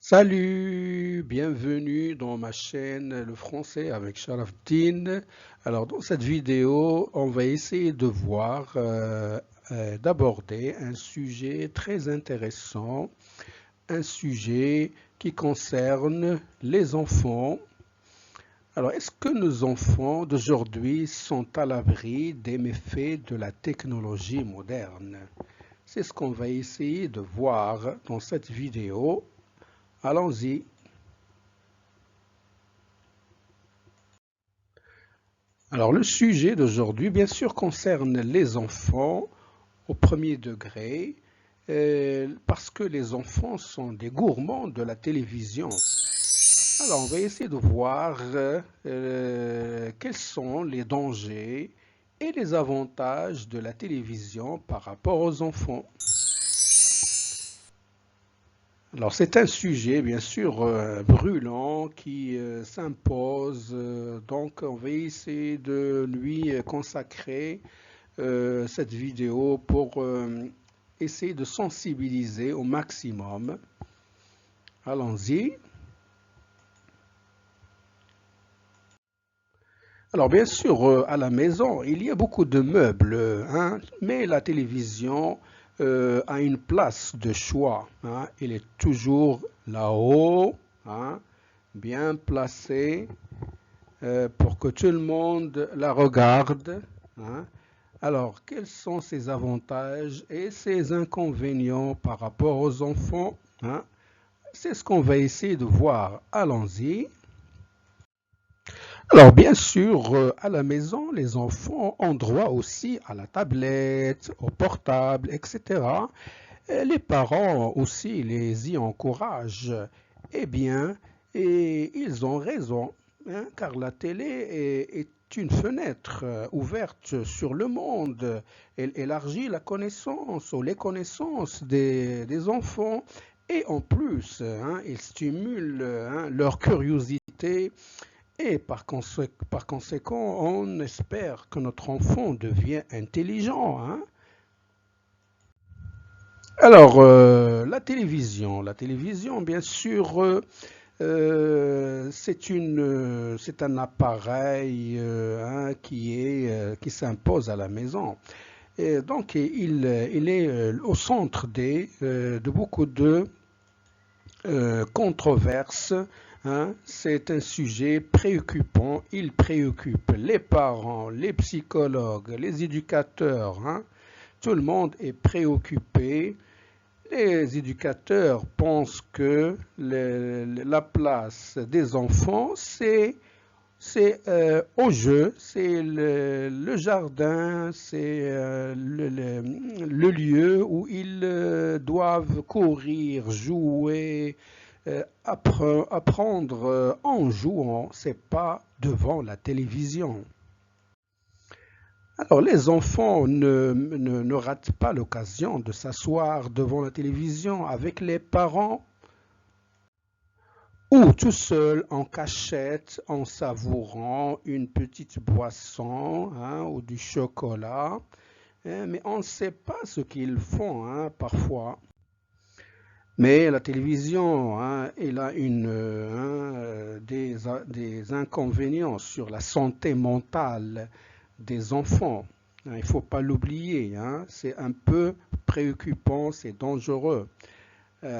Salut, bienvenue dans ma chaîne Le Français avec Sharafdin. Alors dans cette vidéo, on va essayer de voir, d'aborder un sujet très intéressant, un sujet qui concerne les enfants. Alors est-ce que nos enfants d'aujourd'hui sont à l'abri des méfaits de la technologie moderne? C'est ce qu'on va essayer de voir dans cette vidéo. Allons-y. Alors, le sujet d'aujourd'hui, bien sûr, concerne les enfants au premier degré, parce que les enfants sont des gourmands de la télévision. Alors, on va essayer de voir quels sont les dangers et les avantages de la télévision par rapport aux enfants. Alors, c'est un sujet, bien sûr, brûlant qui s'impose. Donc, on va essayer de lui consacrer cette vidéo pour essayer de sensibiliser au maximum. Allons-y. Alors bien sûr, à la maison, il y a beaucoup de meubles, hein, mais la télévision a une place de choix, hein. Elle est toujours là-haut, hein, bien placée pour que tout le monde la regarde, hein. Alors, quels sont ses avantages et ses inconvénients par rapport aux enfants, hein? C'est ce qu'on va essayer de voir. Allons-y. Alors, bien sûr, à la maison, les enfants ont droit aussi à la tablette, au portable, etc. Et les parents aussi les y encouragent. Eh bien, et ils ont raison, hein, car la télé est une fenêtre ouverte sur le monde. Elle élargit la connaissance ou les connaissances des enfants. Et en plus, hein, il stimule hein, leur curiosité et par conséquent, on espère que notre enfant devient intelligent, hein. Alors, la télévision, bien sûr, c'est un appareil qui s'impose à la maison. Et donc, il est au centre de beaucoup de controverses, hein. C'est un sujet préoccupant. Il préoccupe les parents, les psychologues, les éducateurs, hein. Tout le monde est préoccupé. Les éducateurs pensent que la place des enfants, c'est au jeu, c'est le jardin, c'est le lieu où ils doivent courir, jouer, apprendre en jouant, c'est pas devant la télévision. Alors, les enfants ne ratent pas l'occasion de s'asseoir devant la télévision avec les parents ou tout seul en cachette en savourant une petite boisson hein, ou du chocolat. Hein, mais on ne sait pas ce qu'ils font hein, parfois. Mais la télévision, hein, elle a des inconvénients sur la santé mentale des enfants. Hein, il ne faut pas l'oublier, hein, c'est un peu préoccupant, c'est dangereux.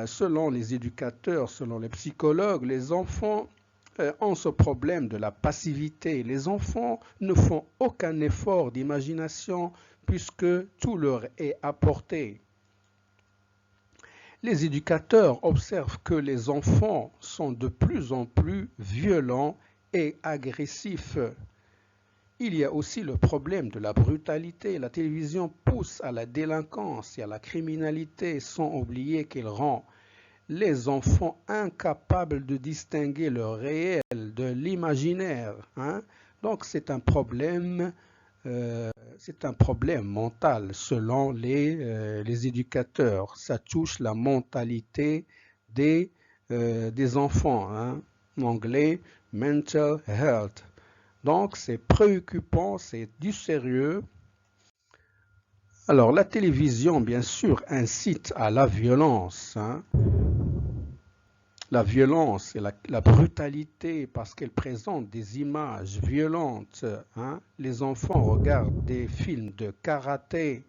Selon les éducateurs, selon les psychologues, les enfants ont ce problème de la passivité. Les enfants ne font aucun effort d'imagination puisque tout leur est apporté. Les éducateurs observent que les enfants sont de plus en plus violents et agressifs. Il y a aussi le problème de la brutalité. La télévision pousse à la délinquance et à la criminalité sans oublier qu'elle rend les enfants incapables de distinguer le réel de l'imaginaire, hein. Donc c'est un problème mental selon les éducateurs. Ça touche la mentalité des enfants, hein. En anglais, mental health. Donc c'est préoccupant, c'est du sérieux. Alors la télévision, bien sûr, incite à la violence, hein. la violence et la brutalité parce qu'elle présente des images violentes. Hein. Les enfants regardent des films de karaté,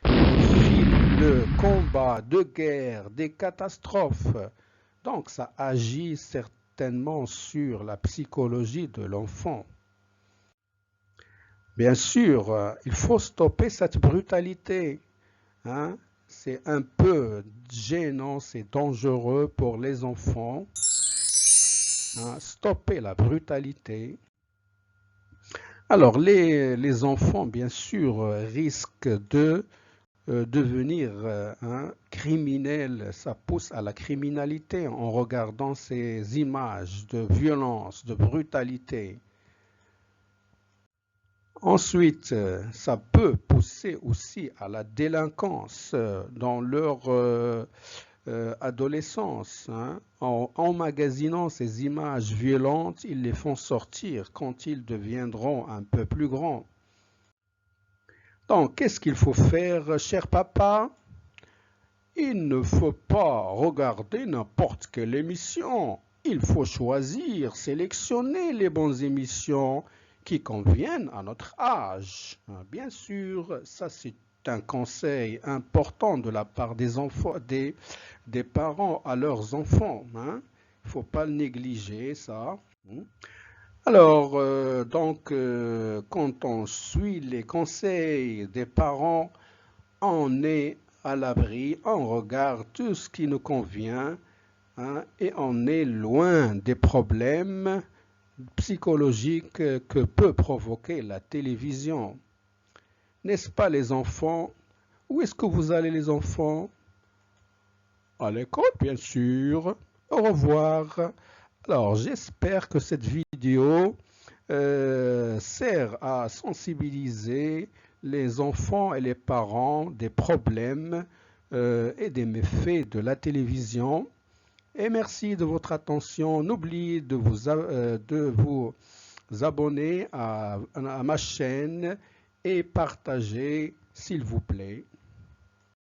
des films de combat, de guerre, des catastrophes. Donc ça agit certainement sur la psychologie de l'enfant. Bien sûr, il faut stopper cette brutalité. Hein. C'est un peu gênant, c'est dangereux pour les enfants. Hein. Stopper la brutalité. Alors, les enfants, bien sûr, risquent de devenir criminels. Ça pousse à la criminalité en regardant ces images de violence, de brutalité. Ensuite, ça peut pousser aussi à la délinquance dans leur adolescence. Hein. En emmagasinant ces images violentes, ils les font sortir quand ils deviendront un peu plus grands. Donc, qu'est-ce qu'il faut faire, cher papa? Il ne faut pas regarder n'importe quelle émission. Il faut choisir, sélectionner les bonnes émissions qui conviennent à notre âge. Bien sûr, ça c'est un conseil important de la part des enfants, des parents à leurs enfants. Hein. Il ne faut pas le négliger, ça. Alors, quand on suit les conseils des parents, on est à l'abri, on regarde tout ce qui nous convient, hein, et on est loin des problèmes psychologiques que peut provoquer la télévision. N'est-ce pas les enfants? Où est-ce que vous allez les enfants? À l'école, bien sûr. Au revoir. Alors, j'espère que cette vidéo sert à sensibiliser les enfants et les parents des problèmes et des méfaits de la télévision. Et merci de votre attention. N'oubliez de vous abonner à ma chaîne et partager, s'il vous plaît.